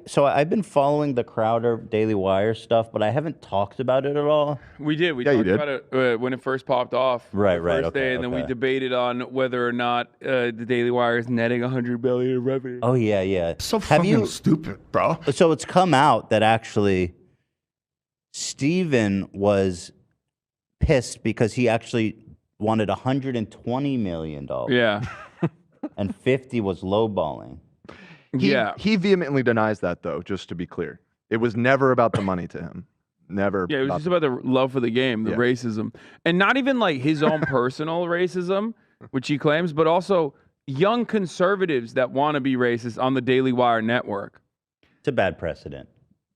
So I've been following the Crowder Daily Wire stuff, but I haven't talked about it at all. We did. We talked about it when it first popped off. Right, first day, and then we debated on whether or not the Daily Wire is netting $100 billion in revenue. Oh yeah. So fucking stupid, bro. So it's come out that actually Steven was pissed because he actually wanted $120 million. Yeah. And 50 was lowballing. He vehemently denies that, though, just to be clear. It was never about the money to him. Never. Yeah, it was just about the love for the game, the racism. And not even like his own personal racism, which he claims, but also young conservatives that want to be racist on the Daily Wire network. It's a bad precedent.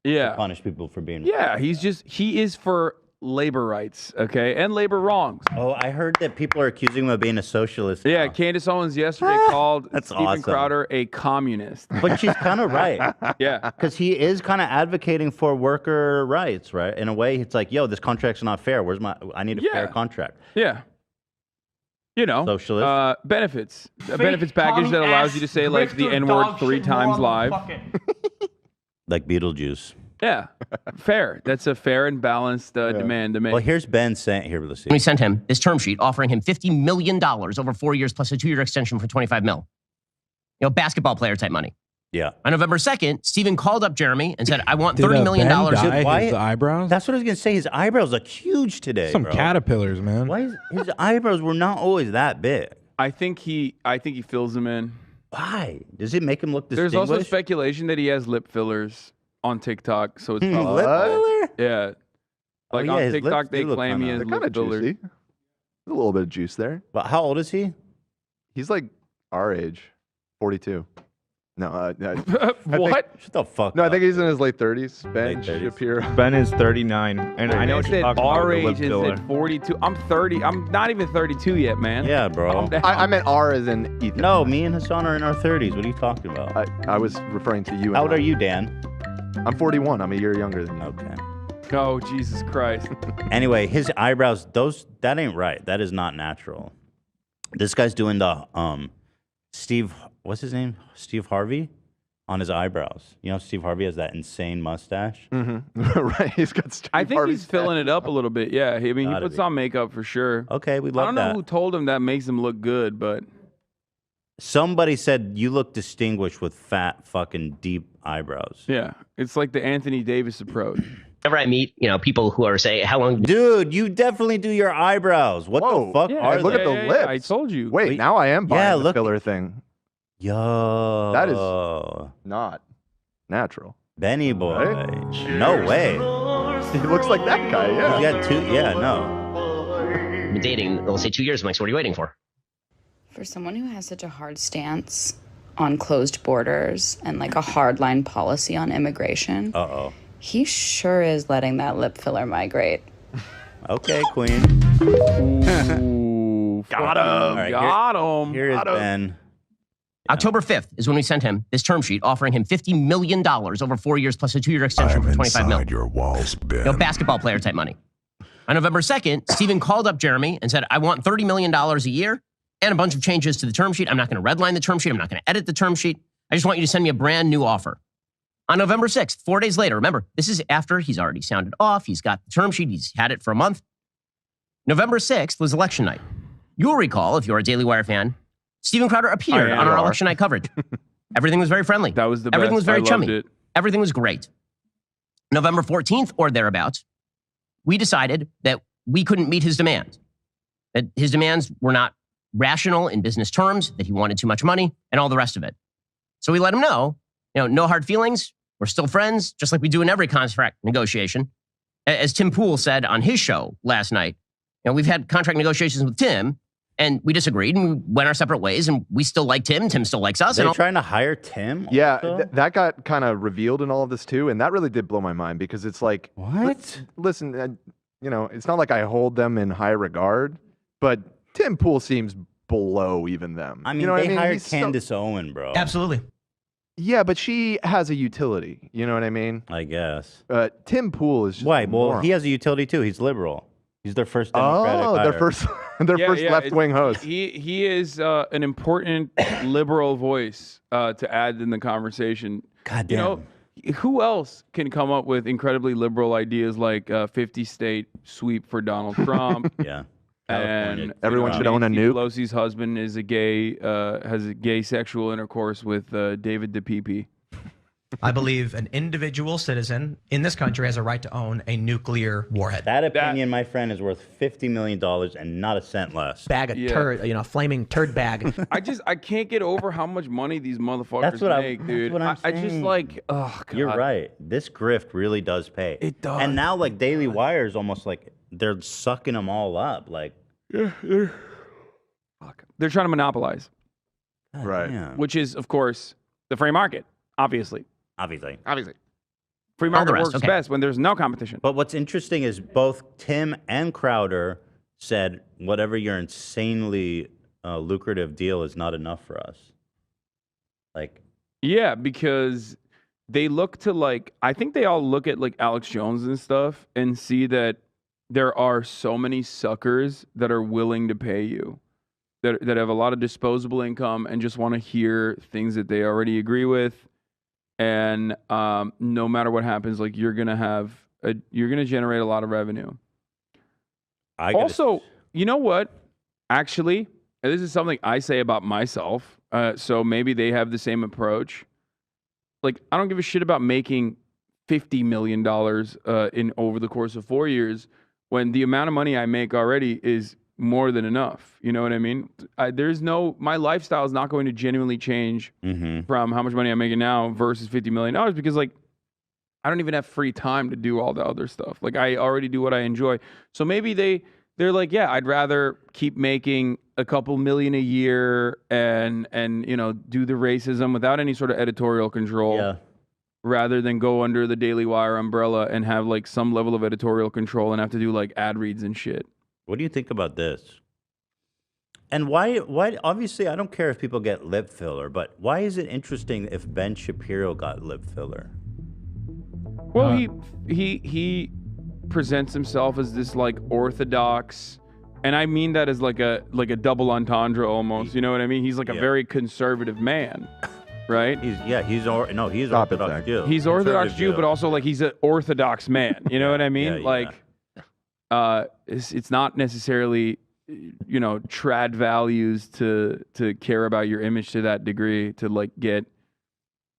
Yeah. To punish people for being racist. He is for labor rights, okay, and labor wrongs. Oh, I heard that people are accusing him of being a socialist. Yeah, Candace Owens yesterday called Steven Crowder a communist. But she's kind of right. Yeah. Because he is kind of advocating for worker rights, right? In a way, it's like, yo, this contract's not fair. I need a fair contract. Yeah. You know, socialist. Benefits. A benefits package that allows you to say like the N-word 3 times live. Like Beetlejuice. Yeah, fair. That's a fair and balanced demand to make. Well, here's Ben saying, here, let's see. We sent him this term sheet offering him $50 million over 4 years plus a 2-year extension for $25 million. You know, basketball player type money. Yeah. On November 2nd, Steven called up Jeremy and said, I want $30 million. Why his eyebrows? That's what I was going to say. His eyebrows look huge today, Some caterpillars, man. Why his eyebrows were not always that big. I think he fills them in. Why? Does it make him look distinguished? There's also speculation that he has lip fillers on TikTok, so it's probably lip filler? Yeah. Like on TikTok, they claim he has lip fillers. Juicy. There's a little bit of juice there. But how old is he? He's like our age, 42. No, what? Shut the fuck No, up. I think he's in his late 30s. Ben Shapiro. Ben is 39, and I know I said our age is at 42. I'm 30. I'm not even 32 yet, man. Yeah, bro. I meant R as in Ethan. No, me and Hassan are in our 30s. What are you talking about? I was referring to you. How old are you, Dan? I'm 41. I'm a year younger than you. Okay. Oh, Jesus Christ. Anyway, his eyebrows, that ain't right. That is not natural. This guy's doing the Steve, what's his name? Steve Harvey on his eyebrows. You know, Steve Harvey has that insane mustache. Mm-hmm. Right. He's got Steve I think Harvey's he's filling it up a little bit. Yeah. He puts on makeup for sure. Okay, we I love don't that. know who told him that makes him look good, but Somebody said you look distinguished with fat fucking deep eyebrows. yeah, it's like the Anthony Davis approach. Whenever I meet, people who are saying, how long... Dude, you definitely do your eyebrows. What the fuck are look they? at the lips. I told you. Wait, now I am buying the look. filler thing. Yo. That is not natural. Benny boy. Right? No way. He looks like that guy, yeah. He's got two, no. I've been dating, let's say 2 years. I'm like, so what are you waiting for? For someone who has such a hard stance on closed borders and like a hardline policy on immigration, he sure is letting that lip filler migrate. Okay, queen. Ooh, got him. Right, got him. Here is Ben. October 5th is when we sent him this term sheet offering him $50 million over 4 years plus a 2-year extension for $25 million. Your walls, Ben. Basketball player type money. On November 2nd, Steven called up Jeremy and said, I want $30 million a year and a bunch of changes to the term sheet. I'm not going to redline the term sheet. I'm not going to edit the term sheet. I just want you to send me a brand new offer. On November 6th, 4 days later, remember, this is after he's already sounded off. He's got the term sheet. He's had it for a month. November 6th was election night. You'll recall, if you're a Daily Wire fan, Steven Crowder appeared on our election night coverage. Everything was very friendly. That was the Everything best. was very I loved chummy. it. Everything was great. November 14th or thereabouts, we decided that we couldn't meet his demands. That his demands were not rational in business terms, that he wanted too much money, and all the rest of it. So we let him know, no hard feelings. We're still friends, just like we do in every contract negotiation. As Tim Pool said on his show last night, we've had contract negotiations with Tim, and we disagreed, and we went our separate ways, and we still like Tim. Tim still likes us. They're trying to hire Tim? Yeah, that got kind of revealed in all of this, too, and that really did blow my mind, because it's like... What? Listen, it's not like I hold them in high regard, but Tim Pool seems below even them. I mean, they hired Candace Owen, bro. Absolutely. Yeah, but she has a utility. You know what I mean? I guess. Tim Pool is just Why? Well, he has a utility, too. He's liberal. He's their first Democratic hire. their first left-wing host. He is an important liberal voice to add in the conversation. God You damn. know, who else can come up with incredibly liberal ideas like 50-state sweep for Donald Trump? Yeah. California. And Everyone should own a Nancy nuke. Pelosi's husband is a gay, has a gay sexual intercourse with David DePipe. I believe an individual citizen in this country has a right to own a nuclear warhead. That opinion, my friend, is worth $50 million and not a cent less. Bag of turd, flaming turd bag. I can't get over how much money these motherfuckers That's what make, I'm, dude. That's what I'm I saying. just like, oh god. You're right. This grift really does pay. It does. And now, like, Daily Wire is almost like they're sucking them all up. Like, They're trying to monopolize, God Right. damn. which is, of course, the free market. Obviously, Obviously. free the market rest, works okay. best when there's no competition. But what's interesting is both Tim and Crowder said whatever your insanely lucrative deal is not enough for us. Like, Yeah, because they look to like, I think they all look at like Alex Jones and stuff and see that there are so many suckers that are willing to pay you, that have a lot of disposable income and just want to hear things that they already agree with. And no matter what happens, like you're gonna generate a lot of revenue. Also, you know what? Actually, and this is something I say about myself. So maybe they have the same approach. Like, I don't give a shit about making $50 million in over the course of 4 years when the amount of money I make already is more than enough. You know what I mean? My lifestyle is not going to genuinely change from how much money I'm making now versus $50 million because, like, I don't even have free time to do all the other stuff. Like, I already do what I enjoy. So maybe they're like, yeah, I'd rather keep making a couple million a year and do the racism without any sort of editorial control rather than go under the Daily Wire umbrella and have like some level of editorial control and have to do like ad reads and shit. what do you think about this? And why, obviously, I don't care if people get lip filler, but why is it interesting if Ben Shapiro got lip filler? Well, he presents himself as this like orthodox, and I mean that as like a double entendre almost. You know what I mean? He's like a very conservative man, right? He's Stop it, Orthodox Zach. Jew. He's Orthodox Conservative Jew, but also like he's an Orthodox man. You know what I mean? yeah. Like, it's not necessarily, trad values to care about your image to that degree to like get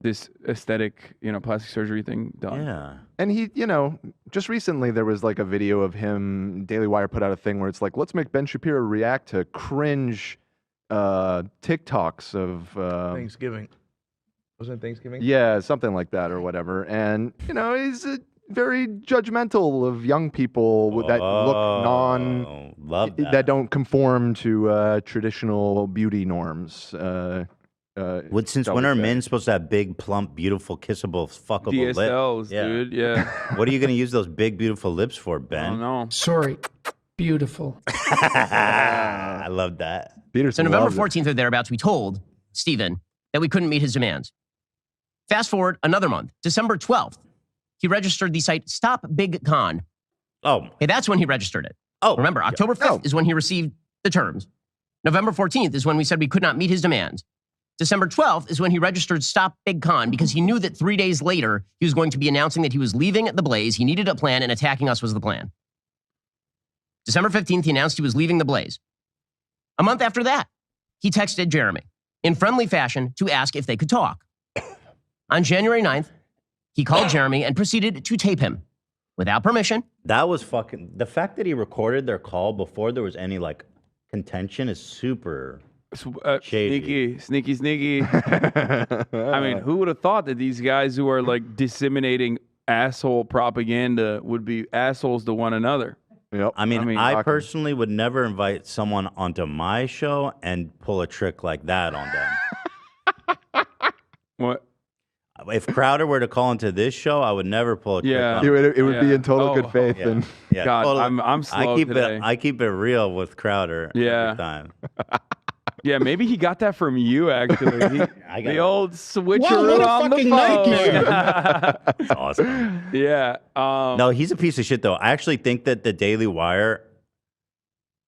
this aesthetic, plastic surgery thing done. Yeah. And he, just recently there was like a video of him, Daily Wire put out a thing where it's like, let's make Ben Shapiro react to cringe TikToks of Thanksgiving. Wasn't it Thanksgiving? yeah, something like that or whatever. And, he's very judgmental of young people that look that don't conform to traditional beauty norms. Since when are men supposed to have big, plump, beautiful, kissable, fuckable lips? DSLs, dude. Yeah. What are you going to use those big, beautiful lips for, Ben? I don't know. Sorry. Beautiful. I love that. So November 14th or thereabouts, we told Stephen that we couldn't meet his demands. Fast forward another month, December 12th, he registered the site Stop Big Con. Oh. Hey, that's when he registered it. Oh. Remember, October 5th is when he received the terms. November 14th is when we said we could not meet his demands. December 12th is when he registered Stop Big Con because he knew that 3 days later, he was going to be announcing that he was leaving the Blaze. He needed a plan, and attacking us was the plan. December 15th, he announced he was leaving the Blaze. A month after that, he texted Jeremy in friendly fashion to ask if they could talk. On January 9th, he called Jeremy and proceeded to tape him without permission. That was fucking... The fact that he recorded their call before there was any, like, contention is super... shady. Sneaky. I mean, who would have thought that these guys who are like disseminating asshole propaganda would be assholes to one another? Yep. I mean, I personally would never invite someone onto my show and pull a trick like that on them. What? If Crowder were to call into this show, I would never pull a trick on it would be in total good faith. Yeah. And Yeah, God, totally. I'm slow today. I keep it real with Crowder every time. Yeah, maybe he got that from you, actually. The old switcher what a on the fucking phone. That's awesome. Yeah. No, he's a piece of shit, though. I actually think that the Daily Wire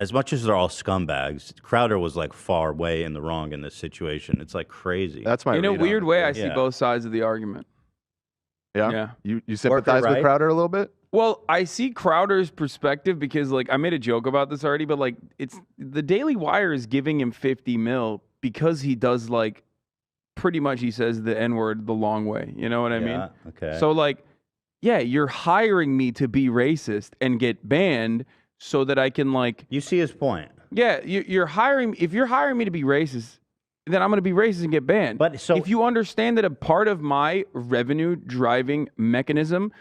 as much as they're all scumbags, Crowder was like far way in the wrong in this situation. It's like crazy. That's my In a read on weird it. way, I see Yeah. both sides of the argument. Yeah. Yeah. You sympathize right? with Crowder a little bit? Well, I see Crowder's perspective because, like, I made a joke about this already, but like, it's the Daily Wire is giving him 50 mil because he does like, pretty much he says the N-word the long way. You know what I mean? Okay. So like, yeah, you're hiring me to be racist and get banned so that I can like. You see his point. Yeah, you're hiring. If you're hiring me to be racist, then I'm going to be racist and get banned. But so if you understand that a part of my revenue driving mechanism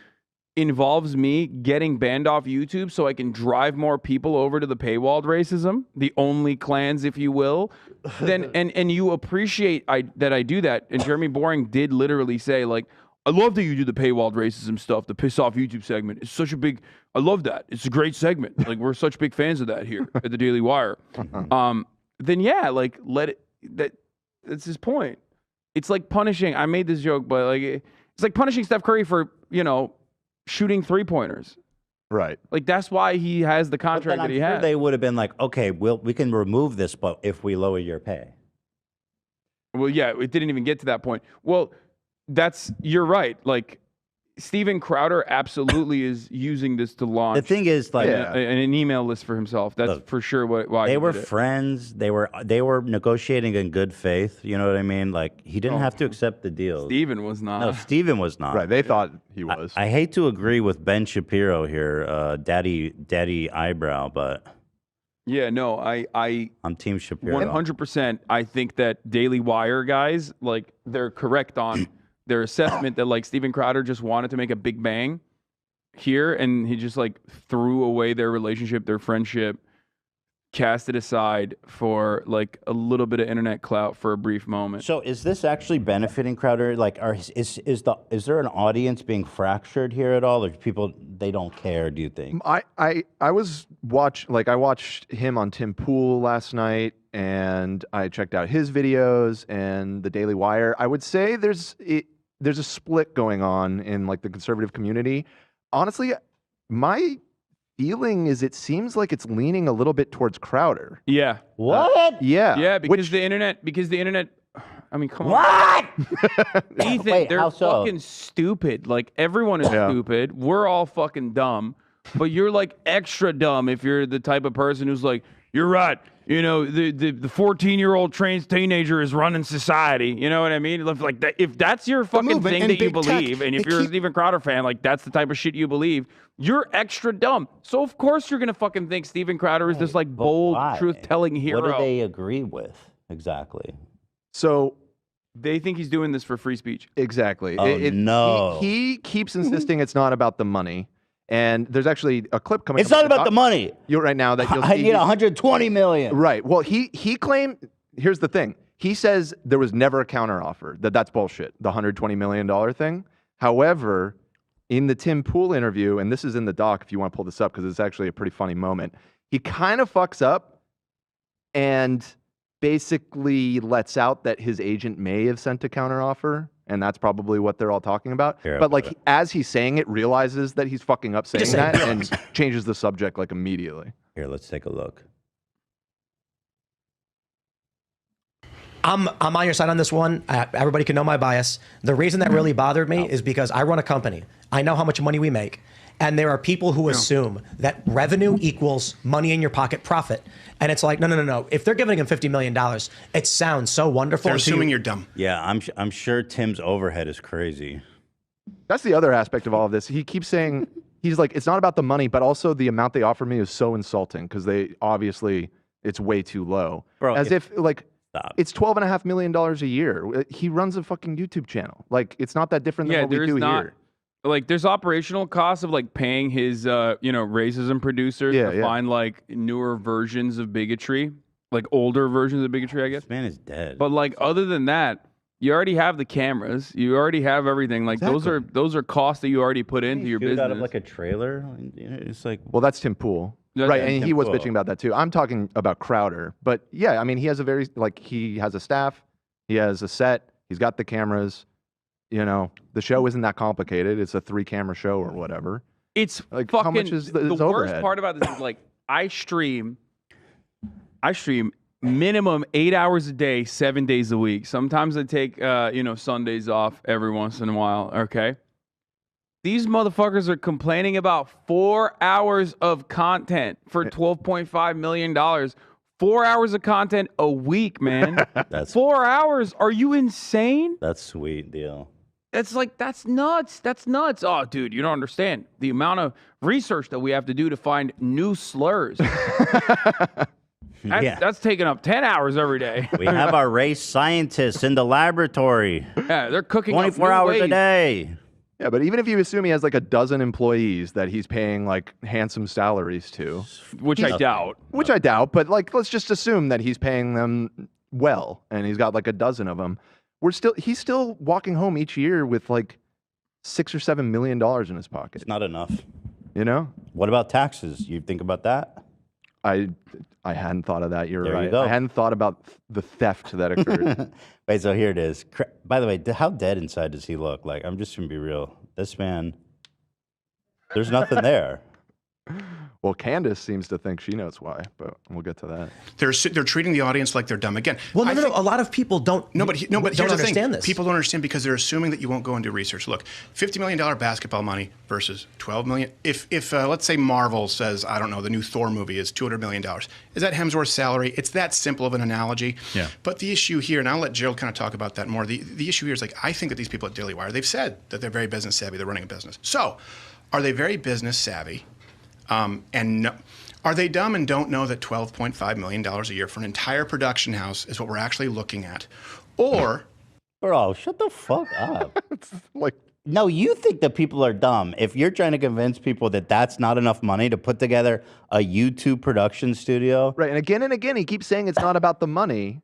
involves me getting banned off YouTube so I can drive more people over to the paywalled racism, the only clans, if you will, then and you appreciate that I do that. And Jeremy Boring did literally say, like, I love that you do the paywalled racism stuff, the piss off YouTube segment. It's such a big, I love that. It's a great segment. Like, we're such big fans of that here at the Daily Wire. Then yeah, like, let it, that's his point. It's like punishing, I made this joke, but like, it's like punishing Steph Curry for, you know, shooting 3-pointers. Right. Like, that's why he has the contract that he has. They would have been like, okay, we can remove this, but if we lower your pay. Well, yeah, it didn't even get to that point. Well, you're right. Like, Steven Crowder absolutely is using this to launch. The thing is, like, an email list for himself. That's for sure why they he were did it. friends. They were negotiating in good faith. You know what I mean? Like, he didn't have to accept the deal. Steven was not. No, Steven was not. Right. They thought he was. I hate to agree with Ben Shapiro here, Daddy Eyebrow, but Yeah, no, I'm Team Shapiro. 100%. I think that Daily Wire guys, like, they're correct on their assessment that, like, Steven Crowder just wanted to make a big bang here, and he just, like, threw away their relationship, their friendship, cast it aside for, like, a little bit of internet clout for a brief moment. So is this actually benefiting Crowder? Like, is there an audience being fractured here at all, or people they don't care? Do you think? I watched him on Tim Pool last night, and I checked out his videos and the Daily Wire. I would say there's a split going on in, like, the conservative community. Honestly, my feeling is it seems like it's leaning a little bit towards Crowder. Yeah. What? Yeah. Yeah, because the internet, I mean, come on. What? Ethan, Wait, they're how so? fucking stupid. Like, everyone is stupid. We're all fucking dumb. But you're, like, extra dumb if you're the type of person who's like, you're right. You know, the 14-year-old trans teenager is running society. You know what I mean? Like, that, if that's your fucking thing that you believe, and if you're a Steven Crowder fan, like, that's the type of shit you believe, you're extra dumb. So, of course, you're going to fucking think Steven Crowder is this, like, bold, truth-telling hero. What do they agree with exactly? So they think he's doing this for free speech. Exactly. Oh, no. He keeps insisting it's not about the money. And there's actually a clip coming. It's not about the money. You're right now that you'll see. I need 120 million. Right. Well, he claimed. Here's the thing. He says there was never a counteroffer. That's bullshit. The $120 million thing. However, in the Tim Pool interview, and this is in the doc if you want to pull this up because it's actually a pretty funny moment. He kind of fucks up and basically lets out that his agent may have sent a counteroffer. And that's probably what they're all talking about. But like, as he's saying it, realizes that he's fucking up saying that and changes the subject like immediately. Here, let's take a look. I'm on your side on this one. Everybody can know my bias. The reason that really bothered me is because I run a company. I know how much money we make. And there are people who assume that revenue equals money in your pocket profit. And it's like, no. If they're giving him $50 million, it sounds so wonderful. They're assuming you're dumb. Yeah, I'm sure Tim's overhead is crazy. That's the other aspect of all of this. He keeps saying, he's like, it's not about the money, but also the amount they offer me is so insulting because they obviously, it's way too low. Bro, As if like, stop. It's $12.5 million a year. He runs a fucking YouTube channel. Like, it's not that different than what we do here. Like, there's operational costs of, like, paying his, racism producers to find, like, newer versions of bigotry. Like, older versions of bigotry, I guess. This man is dead. But, like, other than that, you already have the cameras. You already have everything. Like, those are costs that you already put into your business. Out of, like, a trailer? It's like... Well, that's Tim Pool. Right, and he was bitching about that, too. I'm talking about Crowder. But, yeah, I mean, he has he has a staff. He has a set. He's got the cameras. You know, the show isn't that complicated. It's a 3-camera show or whatever. It's like fucking, how much is the his worst overhead? part about this is, like, I stream I stream minimum 8 hours a day, 7 days a week. Sometimes I take, Sundays off every once in a while. Okay. These motherfuckers are complaining about 4 hours of content for $12.5 million. 4 hours of content a week, man. That's 4 hours. Are you insane? That's sweet deal. That's nuts. That's nuts. Oh, dude, you don't understand the amount of research that we have to do to find new slurs. That's taking up 10 hours every day. We have our race scientists in the laboratory. Yeah, they're cooking 24 hours a day. Yeah, but even if you assume he has like a dozen employees that he's paying like handsome salaries to, which I doubt. Which I doubt, but like let's just assume that he's paying them well and he's got like a dozen of them. He's still walking home each year with like $6 or $7 million in his pocket. It's not enough. You know? What about taxes? You think about that? I hadn't thought of that. You're There right. you go. I hadn't thought about the theft that occurred. Wait, so here it is. By the way, how dead inside does he look? Like, I'm just going to be real. This man, there's nothing there. Well, Candace seems to think she knows why, but we'll get to that. They're treating the audience like they're dumb again. Well, no. A lot of people don't. But here's don't the understand thing. this. People don't understand because they're assuming that you won't go and do research. Look, $50 million basketball money versus $12 million. If let's say Marvel says, I don't know, the new Thor movie is $200 million. Is that Hemsworth's salary? It's that simple of an analogy. Yeah. But the issue here, and I'll let Gerald kind of talk about that more. The issue here is like I think that these people at Daily Wire, they've said that they're very business savvy. They're running a business. So, are they very business savvy? Are they dumb and don't know that $12.5 million a year for an entire production house is what we're actually looking at? Or... Bro, shut the fuck up. It's like... No, you think that people are dumb. If you're trying to convince people that that's not enough money to put together a YouTube production studio. Right, and again, he keeps saying it's not about the money,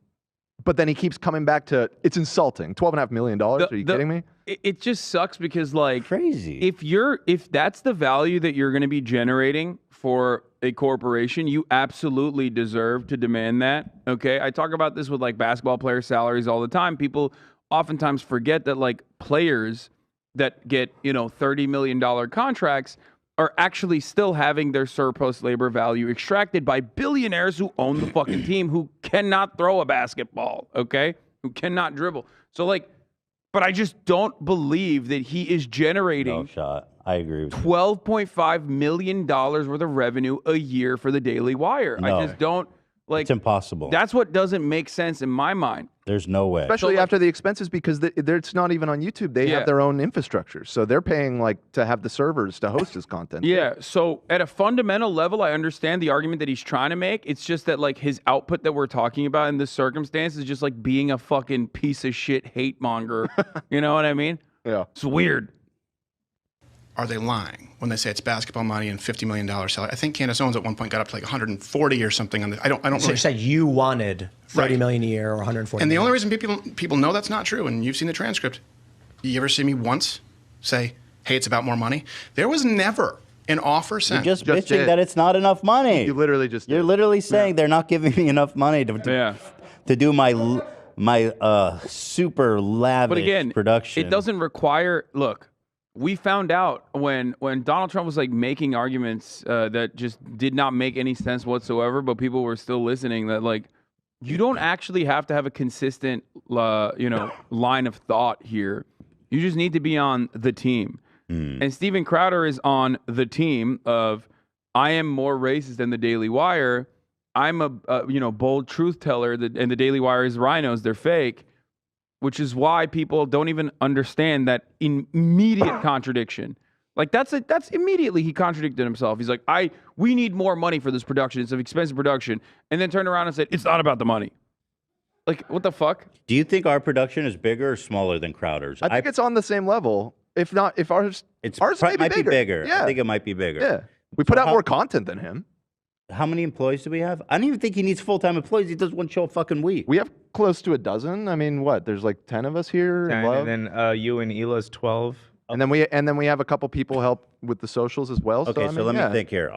but then he keeps coming back to, it's insulting. $12.5 million? Are you kidding me? It just sucks because, like... Crazy. If that's the value that you're going to be generating for a corporation, you absolutely deserve to demand that, okay? I talk about this with, like, basketball player salaries all the time. People oftentimes forget that, like, players that get, $30 million contracts are actually still having their surplus labor value extracted by billionaires who own the fucking team, who cannot throw a basketball, okay? Who cannot dribble. So, like, but I just don't believe that he is generating... No shot. I agree with you. $12.5 million worth of revenue a year for the Daily Wire. No. I just don't... Like, it's impossible. That's what doesn't make sense in my mind. There's no way. Especially after the expenses, because it's not even on YouTube. They have their own infrastructure. So they're paying like to have the servers to host his content. Yeah. So at a fundamental level, I understand the argument that he's trying to make. It's just that like his output that we're talking about in this circumstance is just like being a fucking piece of shit hate monger. You know what I mean? Yeah. It's weird. Are they lying when they say it's basketball money and $50 million salary? I think Candace Owens at one point got up to like 140 or something. On the, I don't So really. you said you wanted $30 million a year or 140. And the only reason people know that's not true, and you've seen the transcript. You ever see me once say, "Hey, it's about more money"? There was never an offer sent. You're just bitching that it's not enough money. You literally just. You're literally saying they're not giving me enough money to do my super lavish production. It doesn't require. Look. We found out when Donald Trump was like making arguments that just did not make any sense whatsoever, but people were still listening, that like you don't actually have to have a consistent line of thought here. You just need to be on the team. And Steven Crowder is on the team of I am more racist than the Daily Wire. I'm a bold truth teller, and the Daily Wire is rhinos. They're fake. Which is why people don't even understand that immediate contradiction. Like that's immediately he contradicted himself. He's like, we need more money for this production. It's an expensive production, and then turned around and said, it's not about the money. Like, what the fuck? Do you think our production is bigger or smaller than Crowder's? I think it's on the same level. If ours might be bigger. Yeah. I think it might be bigger. Yeah, we put out more content than him. How many employees do we have? I don't even think he needs full-time employees. He does one show a fucking week. We have close to a dozen. I mean, what? There's like 10 of us here. 10, and then you and Ela's 12. And then we have a couple people help with the socials as well. Okay, so let me think here.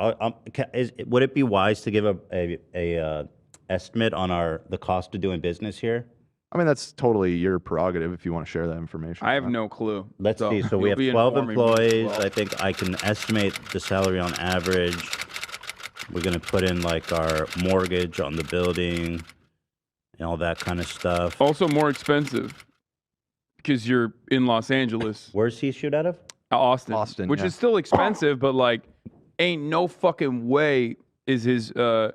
Would it be wise to give a estimate on the cost of doing business here? I mean, that's totally your prerogative if you want to share that information. I have no clue. Let's see. So we have 12 employees. I think I can estimate the salary on average. We're gonna put in like our mortgage on the building and all that kind of stuff. Also more expensive because you're in Los Angeles. Where's he shoot out of? Austin, which is still expensive, but like, ain't no fucking way is his real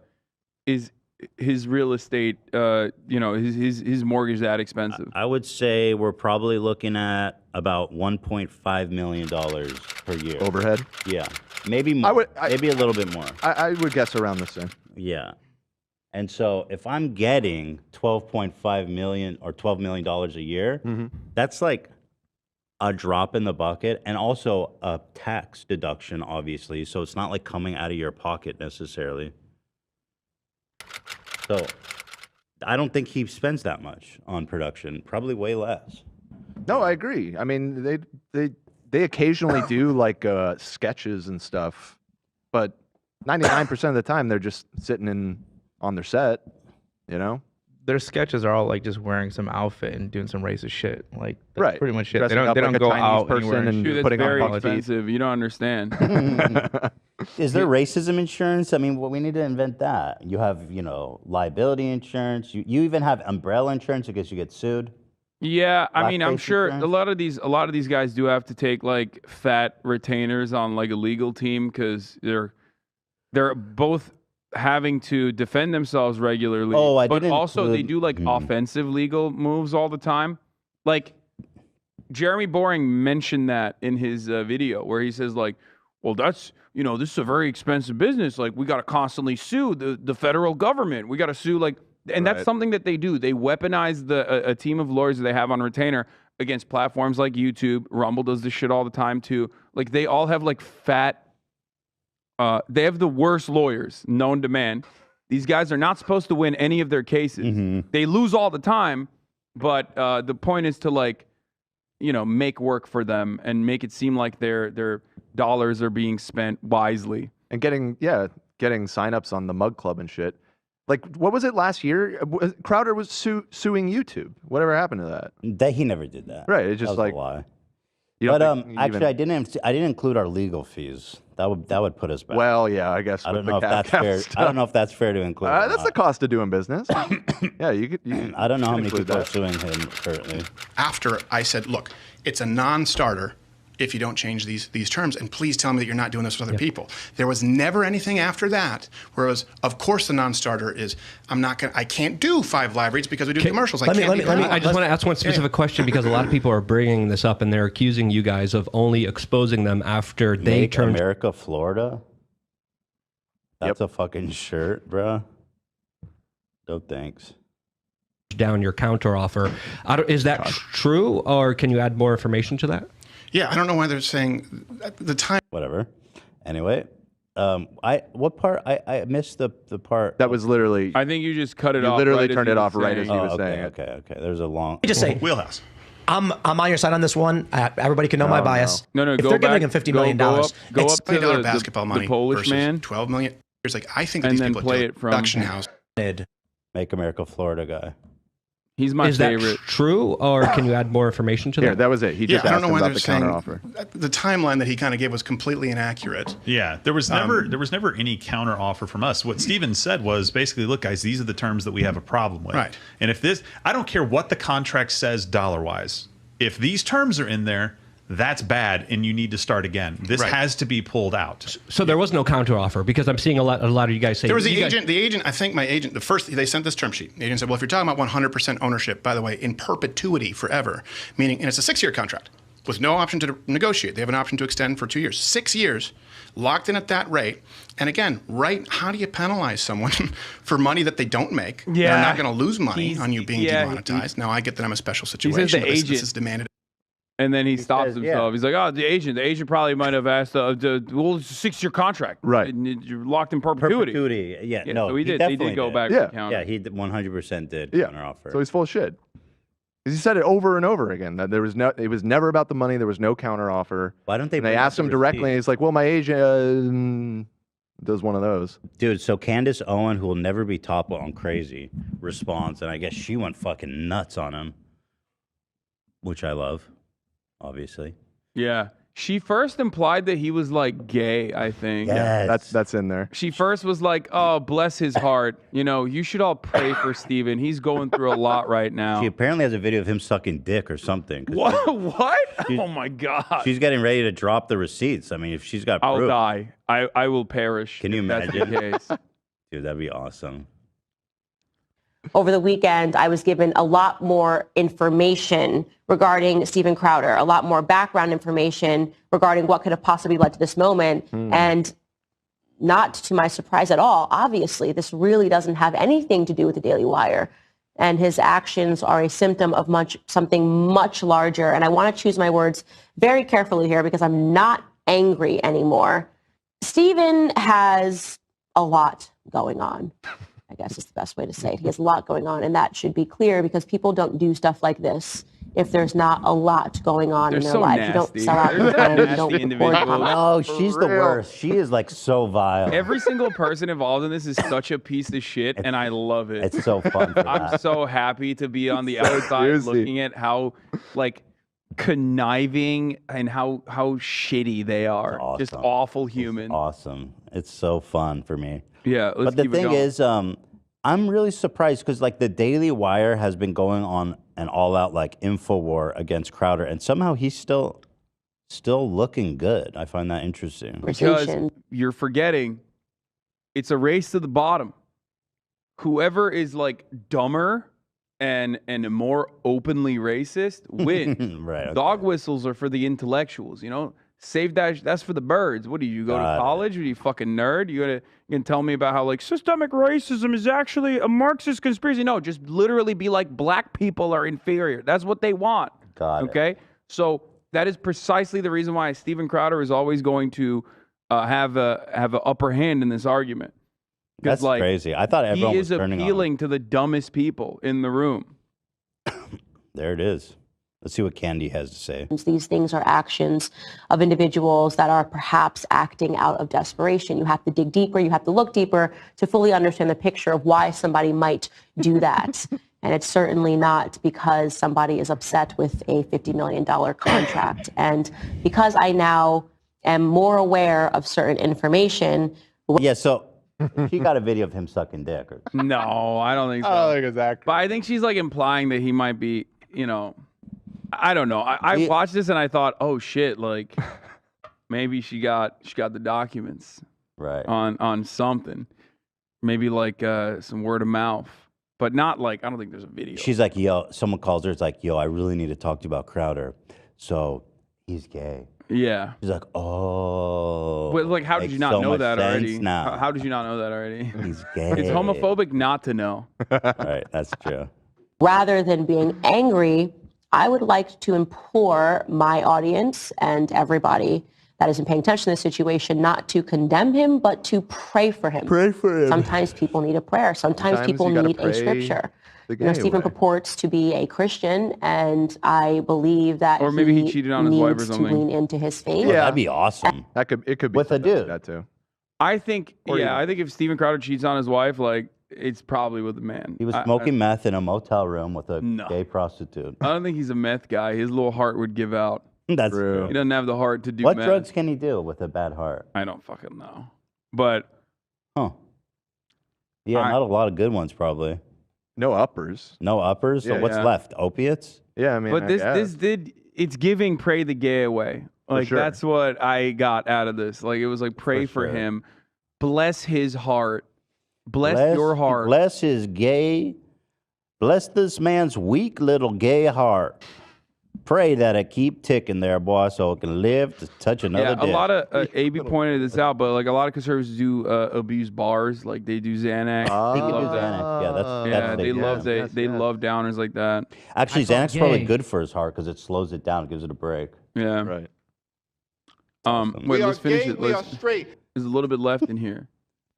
estate, his mortgage that expensive. I would say we're probably looking at about $1.5 million per year. Overhead? Yeah. Maybe more. Maybe a little bit more. I would guess around the same. Yeah. And so if I'm getting $12.5 million or $12 million a year, that's like a drop in the bucket, and also a tax deduction, obviously. So it's not like coming out of your pocket necessarily. So I don't think he spends that much on production. Probably way less. No, I agree. I mean, they occasionally do like sketches and stuff, but 99% of the time they're just sitting on their set, you know? Their sketches are all like just wearing some outfit and doing some racist shit. Like that's right, pretty much it. Dressing They up don't like a go Chinese out person anywhere. and Dude, that's putting very on buck teeth. expensive. You don't understand. Is there racism insurance? I mean, well, we need to invent that. You have, liability insurance. You even have umbrella insurance in case you get sued. Yeah, I mean, I'm Blackface sure insurance? a lot of these guys do have to take like fat retainers on like a legal team because they're both having to defend themselves regularly. Oh, I but didn't also they include- do like offensive legal moves all the time. Like Jeremy Boring mentioned that in his video where he says like, well, that's this is a very expensive business. Like we got to constantly sue the federal government. We got to sue like. And that's something that they do. They weaponize a team of lawyers that they have on retainer against platforms like YouTube. Rumble does this shit all the time too. Like they all have like they have the worst lawyers known to man. These guys are not supposed to win any of their cases. They lose all the time, but the point is to like, make work for them and make it seem like their dollars are being spent wisely. And getting signups on the Mug Club and shit. Like, what was it last year? Crowder was suing YouTube. Whatever happened to that? He never did that. Right. It's just that was like a lie. You don't But think actually, even- I didn't include our legal fees. That would put us back. Well, yeah, I guess. I with don't the know if that's cap fair. stuff. I don't know if that's fair to include. or That's the not. cost of doing business. Yeah, you could. I don't know how many include people are that. suing him currently. After I said, look, it's a non-starter if you don't change these terms, and please tell me that you're not doing this with other people. There was never anything after that where it was, of course, the non-starter is, I can't do 5 live reads because we do commercials. I just want to ask one specific question because a lot of people are bringing this up and they're accusing you guys of only exposing them after they Make turned. America, Florida. That's a fucking shirt, bruh. No thanks. Down your counter offer. Is that true, or can you add more information to that? Yeah, I don't know why they're saying at the time. Whatever. Anyway, what part? I missed the part. That was literally. I think you just cut it You off. literally right as turned he it was off right as saying he was it. saying it. Okay. There's a long. Let me just say, Wheelhouse. I'm on your side on this one. Everybody can know my bias. No, if go they're back, giving him $50 go million, up to $20 the basketball money the Polish versus man, 12 million. It's like I think that and these then people play at it from production house. Make America, Florida guy. He's my Is favorite. that true, or can you add more information to Here, that? that was it. He just I don't asked know him why about they're the saying counteroffer. the timeline that he kind of gave was completely inaccurate. Yeah, there was never any counter offer from us. What Steven said was basically, look, guys, these are the terms that we have a problem with. Right. And if this, I don't care what the contract says dollar wise. If these terms are in there, that's bad, and you need to start again. This has to be pulled out. So there was no counter offer because I'm seeing a lot of you guys say There was the agent. I think my agent. They sent this term sheet. The agent said, "Well, if you're talking about 100% ownership, by the way, in perpetuity, forever, meaning, and it's a 6-year contract with no option to negotiate. They have an option to extend for 2 years, 6 years, locked in at that rate. And again, how do you penalize someone for money that they don't make? Yeah. They're not going to lose money on you being demonetized. Now I get that I'm a special situation. He says the but this agent is demanded. And then he stops says, himself. He's like, "Oh, the agent probably might have asked, well, it's a 6-year contract, Right? And you're locked in perpetuity." Perpetuity. Yeah. No. so he did. He definitely did go back. Yeah. to counter. Yeah. He 100% did Yeah. counteroffer. So he's full of shit. 'Cause he said it over and over again that it was never about the money. There was no counteroffer. Why don't they? And they bring up asked the him directly, and receipt? he's like, "Well, my agent does one of those." Dude, so Candace Owen, who will never be toppled on Crazy, responds, and I guess she went fucking nuts on him, which I love, obviously. Yeah. She first implied that he was like gay, I think. Yeah, that's in there. She first was like, "Oh, bless his heart. You know, you should all pray for Steven. He's going through a lot right now." She apparently has a video of him sucking dick or something. What? What? Oh my God. She's getting ready to drop the receipts. I mean, if she's got I'll proof. die. I will perish. Can you if that's imagine? the case. Dude, that'd be awesome. Over the weekend, I was given a lot more information regarding Steven Crowder, a lot more background information regarding what could have possibly led to this moment. And not to my surprise at all, obviously, this really doesn't have anything to do with the Daily Wire. And his actions are a symptom of something much larger. And I want to choose my words very carefully here because I'm not angry anymore. Steven has a lot going on. I guess is the best way to say it. He has a lot going on, and that should be clear because people don't do stuff like this if there's not a lot going on in their life. You don't sell out your friends. You don't report on it. No, she's the worst. She is like so vile. Every single person involved in this is such a piece of shit, and I love it. It's so fun. For I'm that. so happy to be on the outside seriously. looking at how, like, conniving and how shitty they are. Awesome. Just awful humans. Awesome. It's so fun for me. Yeah, let's but the keep it thing going. is, I'm really surprised because like the Daily Wire has been going on an all-out like info war against Crowder, and somehow he's still looking good. I find that interesting. Because you're forgetting, it's a race to the bottom. Whoever is like dumber and more openly racist wins. Right. Okay. Dog whistles are for the intellectuals, you know? Save that, that's for the birds. What do you go to college? Are you fucking nerd? You gonna tell me about how like systemic racism is actually a Marxist conspiracy? No, just literally be like black people are inferior. That's what they want. Got it. Okay? So that is precisely the reason why Steven Crowder is always going to have an upper hand in this argument. That's like, crazy. I thought everyone he was is turning on him. appealing to the dumbest people in the room. There it is. Let's see what Candy has to say. These things are actions of individuals that are perhaps acting out of desperation. You have to dig deeper. You have to look deeper to fully understand the picture of why somebody might do that. And it's certainly not because somebody is upset with a $50 million contract. And because I now am more aware of certain information. Yeah, so she got a video of him sucking dick. Or... No, I don't think so. I don't think it's accurate. But I think she's like implying that he might be, you know, I don't know. I watched this and I thought, oh shit, like maybe she got the documents right on something, maybe like some word of mouth, but not like I don't think there's a video. She's like, yo, someone calls her. It's like, yo, I really need to talk to you about Crowder. So he's gay. Yeah. She's like, oh. But like, how did you not so know much that sense already? now. How did you not know that already? He's gay. It's homophobic not to know. Right, that's true. Rather than being angry, I would like to implore my audience and everybody that isn't paying attention to this situation not to condemn him, but to pray for him. Pray for him. Sometimes people need a prayer. Sometimes people you gotta need a pray scripture. the You know, gay Stephen way. purports to be a Christian, and I believe that Or maybe he cheated on his wife or needs to something. lean into his faith. Yeah, that'd be awesome. It could be With a something like dude. that too. I think, Or yeah, you- I think if Steven Crowder cheats on his wife, like it's probably with a man. He was smoking meth in a motel room with a gay prostitute. I don't think he's a meth guy. His little heart would give out. That's true. He doesn't have the heart to do What meth. drugs can he do with a bad heart? I don't fucking know. But Huh. Yeah, not a lot of good ones probably. No uppers. No uppers? So Yeah, what's yeah. left? Opiates? Yeah, I mean, but I this guess. did it's giving pray the gay away. Like sure. that's what I got out of this. Like it was like pray for sure. him. Bless his heart. Bless your heart. Bless his gay. Bless this man's weak little gay heart. Pray that it keep ticking there, boy, so it can live to touch another Yeah, day. a lot of AB pointed this out, but like a lot of conservatives do abuse bars, like they do Xanax. They They can do love that. Xanax. Yeah, that's Yeah, the they thing. love they love downers like that. Actually, I felt Xanax is probably gay. good for his heart because it slows it down, gives it a break. Yeah. Right. Wait, let's finish it. There's a little bit left in here.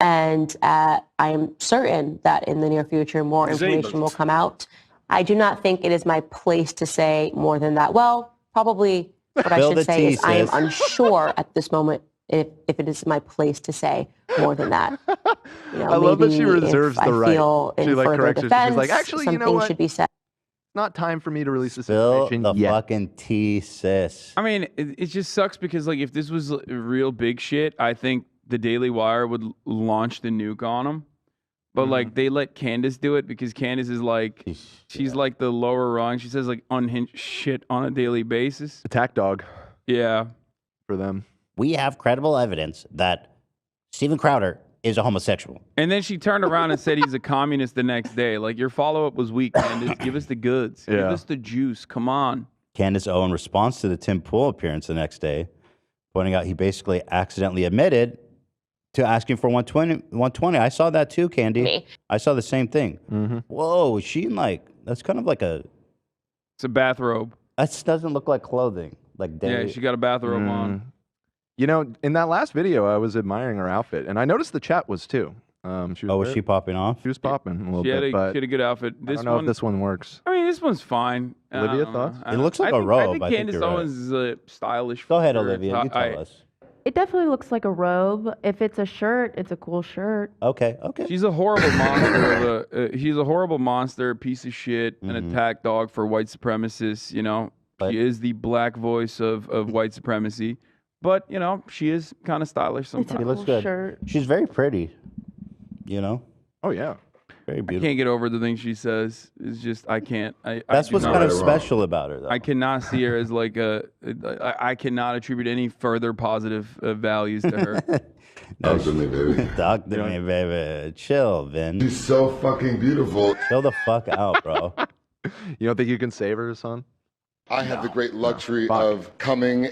And I am certain that in the near future, more information will come out. I do not think it is my place to say more than that. Well, probably what I Spill should the say tea, is I am sis. unsure at this moment if it is my place to say more than that. You know, I love that she maybe reserves if the I right. feel in She like further corrects it. defense, She's like, actually, you know something what? should be said. not time for me to release this Spill information the yet. fucking tea, sis. I mean, it just sucks because like if this was real big shit, I think the Daily Wire would launch the nuke on him. But like they let Candace do it because Candace is like she's like the lower rung. She says like unhinged shit on a daily basis. Attack dog. Yeah. For them. We have credible evidence that Steven Crowder is a homosexual. And then she turned around and said he's a communist the next day. Like your follow up was weak, Candace. Give us the goods. Give Yeah. us the juice. Come on. Candace O, in response to the Tim Pool appearance the next day, pointing out he basically accidentally admitted to asking for 120. I saw that too, Candy. Me. I saw the same thing. Whoa, is she in like, that's kind of like a... It's a bathrobe. That doesn't look like clothing. Like Yeah, she got a bathrobe on. You know, in that last video, I was admiring her outfit, and I noticed the chat was too. Was she popping off? She was popping a little She had bit, but a good outfit. I don't know if this one works. I mean, this one's fine. Olivia, I don't know. thoughts? I It don't- looks like I a think, robe. I think I think Candace you're right. Owens is stylish. Go ahead, for sure. Olivia. You tell us. It definitely looks like a robe. If it's a shirt, it's a cool shirt. Okay, okay. She's a horrible monster. He's a horrible monster, piece of shit, an attack dog for white supremacists. You know, she is the black voice of white supremacy. But you know, she is kind of stylish sometimes. She looks good. She's very pretty. You know? Oh yeah. Very I beautiful. can't get over the things she says. It's just I can't. That's do what's not- kind of special about her, though. I cannot see her as like I cannot attribute any further positive values to her. Talk to me, baby. Talk to me, baby. Chill, Vin. She's so fucking beautiful. Chill the fuck out, bro. You don't think you can save her, son? I have the great luxury of coming.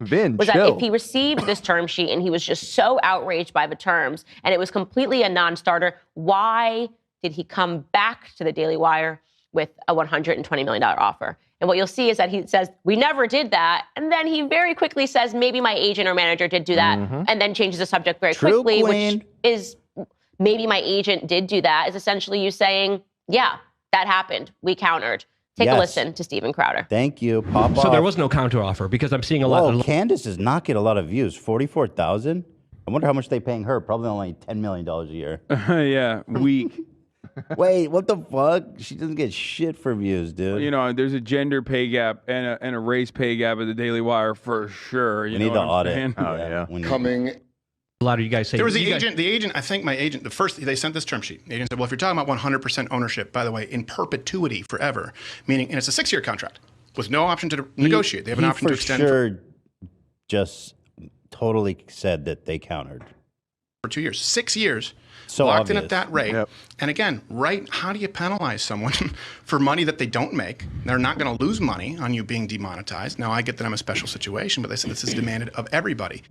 Vin, Was chill. that if he received this term sheet and he was just so outraged by the terms and it was completely a non-starter, why did he come back to the Daily Wire with a $120 million offer? And what you'll see is that he says, we never did that. And then he very quickly says, maybe my agent or manager did do that, and then changes the subject very True, quickly, Queen. which is maybe my agent did do that, is essentially you saying, yeah, that happened. We countered. Take a Yes. listen to Steven Crowder. Thank you. Pop So off. there was no counteroffer because I'm seeing a lot. Whoa, Candace does not get a lot of views. 44,000? I wonder how much they paying her. Probably only $10 million a year. Yeah, weak. Wait, what the fuck? She doesn't get shit for views, dude. You know, there's a gender pay gap and a race pay gap at the Daily Wire for sure. You We know need the what I'm audit. saying? Oh, yeah. We need- Coming. A lot of you guys say There was you the guys- agent. The agent, I think my agent, the first, they sent this term sheet. The agent said, well, if you're talking about 100% ownership, by the way, in perpetuity forever, meaning, and it's a 6-year contract with no option to negotiate. They have an He option to for extend sure just totally said that they countered. for 2 years. 6 years. So locked in obvious. at that rate. And again, right, how do you penalize someone for money that they don't make? They're not going to lose money on you being demonetized. Now, I get that I'm a special situation, but they said this is demanded of everybody.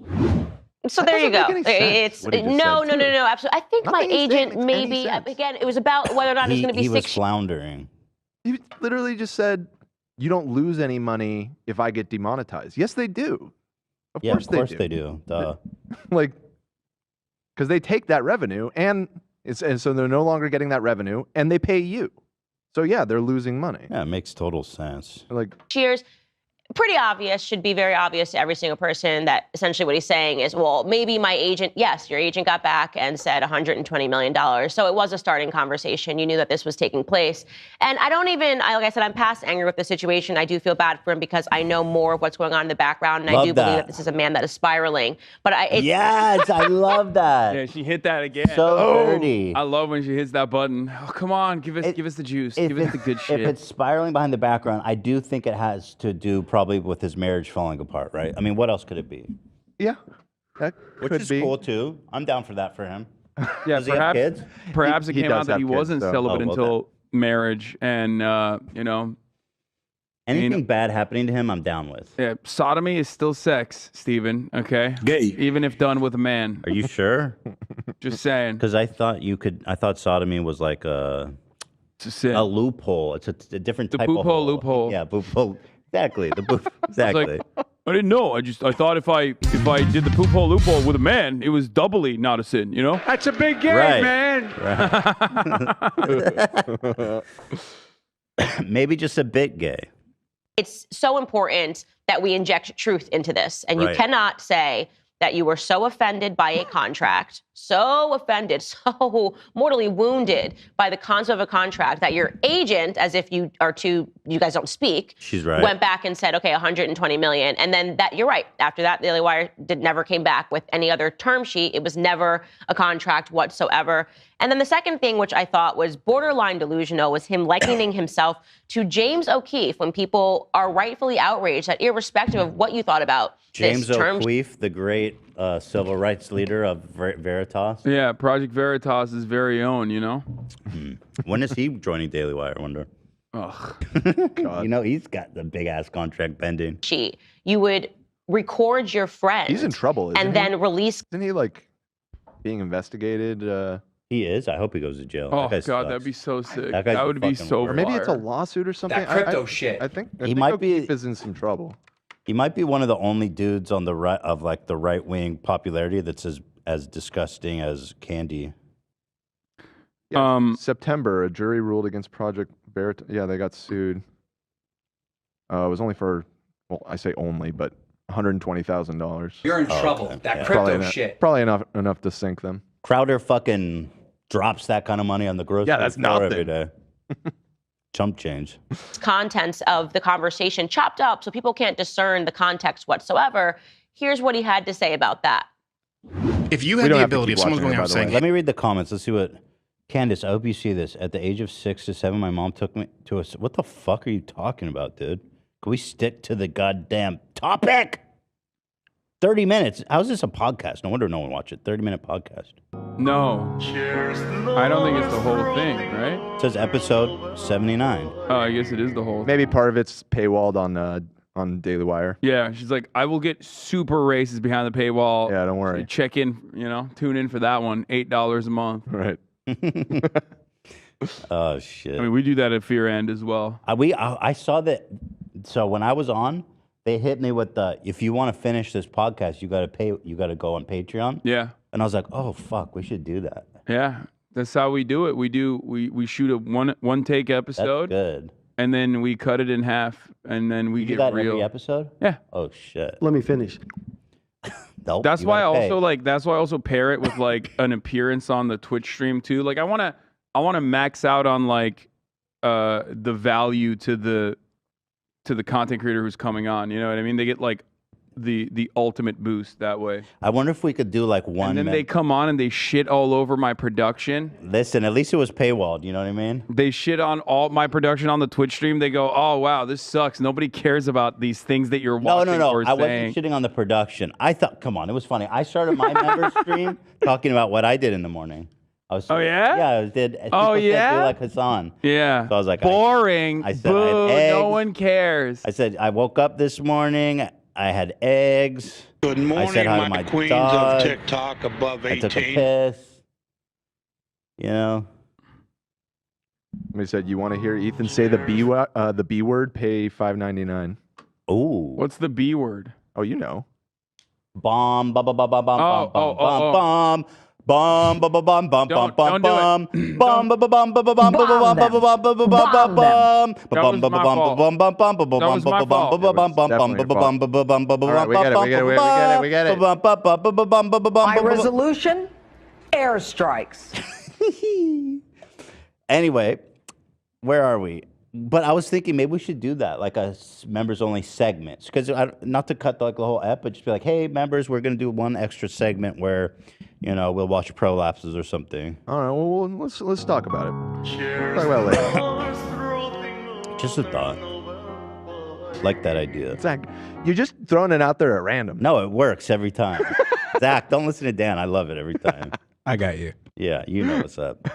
So there you go. doesn't make any sense, It's what he just no, said, no, no, too. no, absolutely. I think my Nothing he's saying agent makes any maybe sense. again. It was about whether or not it's going to be He was 6 floundering. He literally just said, you don't lose any money if I get demonetized. Yes, they do. Of Yeah, course, of course they do. Duh. Like, because they take that revenue and so they're no longer getting that revenue and they pay you. So yeah, they're losing money. Yeah, it makes total sense. Like, Cheers. Pretty obvious, should be very obvious to every single person that essentially what he's saying is, well, maybe my agent, yes, your agent got back and said $120 million. So it was a starting conversation. You knew that this was taking place. And I don't even, like I said, I'm past anger with the situation. I do feel bad for him because I know more of what's going on in the background. And I Love do believe that. that this is a man that is spiraling. But Yes, I love that. Yeah, she hit that again. So dirty. I love when she hits that button. Oh, come on, give us the juice. Give us the good shit. If it's spiraling behind the background, I do think it has to do probably with his marriage falling apart, right? I mean, what else could it be? yeah, that Which could is be. cool too. I'm down for that for him. Yeah, Does he have kids? perhaps He it came does out that have he kids, wasn't though. celibate Oh, well, until marriage, and you know, Anything bad happening to him, I'm down with. yeah, sodomy is still sex, Steven, okay? Gay. Even if done with a man. Are you sure? Just saying. Because I thought I thought sodomy was like It's a sin. a loophole. It's a different The type poop of hole hole. loophole. Yeah, poop hole. Exactly. The poop. It's like, Exactly. I didn't know. I thought if I did the poop hole loophole with a man, it was doubly not a sin, you know? That's a big game, Right. man. Maybe just a bit gay. it's so important that we inject truth into this. And you Right. cannot say that you were so offended by a contract, so offended, so mortally wounded by the concept of a contract that your agent, as if you guys don't speak, she's right, went back and said, okay, 120 million. And then that, you're right. After that, Daily Wire never came back with any other term sheet. It was never a contract whatsoever. And then the second thing, which I thought was borderline delusional, was him likening himself to James O'Keefe when people are rightfully outraged that irrespective of what you thought about James this term. O'Keefe, the great civil rights leader of Veritas. Yeah, Project Veritas' very own, you know? When is he joining Daily Wire, I wonder? Ugh. You know, he's got the big-ass contract pending. You would record your friend. He's in trouble, isn't and he? then release. Isn't he like being investigated? He is. I hope he goes to jail. Oh, That guy God, sucks. that'd be so sick. That guy's That would be fucking so worst. Or maybe it's a fire. lawsuit or something. That crypto shit. I think He might be- O'Keefe is in some trouble. He might be one of the only dudes on the right of like the right wing popularity that's as disgusting as Candy. Yeah, September, a jury ruled against Project Veritas. Yeah, they got sued. It was only for, well, I say only, but $120,000. You're in trouble. okay. That Yeah. crypto shit. Probably enough to sink them. Crowder fucking drops that kind of money on the grocery Yeah, that's store every nothing. day. Chump change. Contents of the conversation chopped up so people can't discern the context whatsoever. Here's what he had to say about that. If you had the ability, if someone's going out saying, Let me read the comments. Let's see what. Candace, I hope you see this. At the age of 6 to 7, my mom took me to a. What the fuck are you talking about, dude? Can we stick to the goddamn topic? 30 minutes. How's this a podcast? No wonder no one watched it. 30-minute podcast. No. I don't think it's the whole thing, right? It says episode 79. Oh, I guess it is the whole. Maybe part of it's paywalled on Daily Wire. Yeah, she's like, I will get super racist behind the paywall. Yeah, don't worry. Check in, tune in for that one. $8 a month. Right. Oh, shit. I mean, we do that at Fear End as well. I saw that. So when I was on, they hit me with the, if you want to finish this podcast, you got to pay. You got to go on Patreon. Yeah. And I was like, oh fuck, we should do that. Yeah, that's how we do it. We shoot a one take episode. That's good. And then we cut it in half, and then we You get do that real. every episode? Yeah. Oh shit. Let me finish. Nope. That's you why I gotta pay. also pair it with like an appearance on the Twitch stream too. Like I wanna max out on like the value to the content creator who's coming on. You know what I mean? They get like the ultimate boost that way. I wonder if we could do like one. And then they come on and they shit all over my production. Listen, at least it was paywalled. You know what I mean? They shit on all my production on the Twitch stream. They go, "Oh wow, this sucks. Nobody cares about these things that you're watching No. or I saying." wasn't shitting on the production. I thought, come on, it was funny. I started my member stream talking about what I did in the morning. I was, Oh, yeah? Yeah, I did. Oh, people said, yeah? "Do like Hassan." Yeah. So I was like, boring. I said I Boo. had eggs. No one cares. I said I woke up this morning. I had eggs. Good morning, I said hi to my my queens dog. of TikTok above 18. I took a piss. You know. Somebody said you want to hear Ethan say the B word. Pay $5.99. Ooh. What's the B word? Oh, you know. Bomb, bum, bum, bum, bum, bum, Oh, bum, oh, oh, bum, bum, bum, bum, bum, bum, bum, Don't- bum, don't do it. bum, bum, bum, bum, bum, bum, bum, bum, bum, bum, bum, bum, bum, bum, bum, bum, That was my fault. bum, bum, bum, bum, bum, That was bum, my bum, fault. bum, bum, bum, bum, Definitely bum, your bum, bum, bum, bum, bum, All right, we get it, we get it, we get it. bum, bum, bum, bum, bum, bum, bum, My bum, bum. resolution? Airstrikes. Anyway, where are we? But I was thinking maybe we should do that, like a members only segments, because not to cut the whole ep, but just be like, hey, members, we're gonna do one extra segment where, we'll watch prolapses or something. All right. Well, let's talk about it. Talk about it later. Just a thought. Like that idea. Zach, you're just throwing it out there at random. No, it works every time. Zach, don't listen to Dan. I love it every time. I got you. Yeah, you know what's up.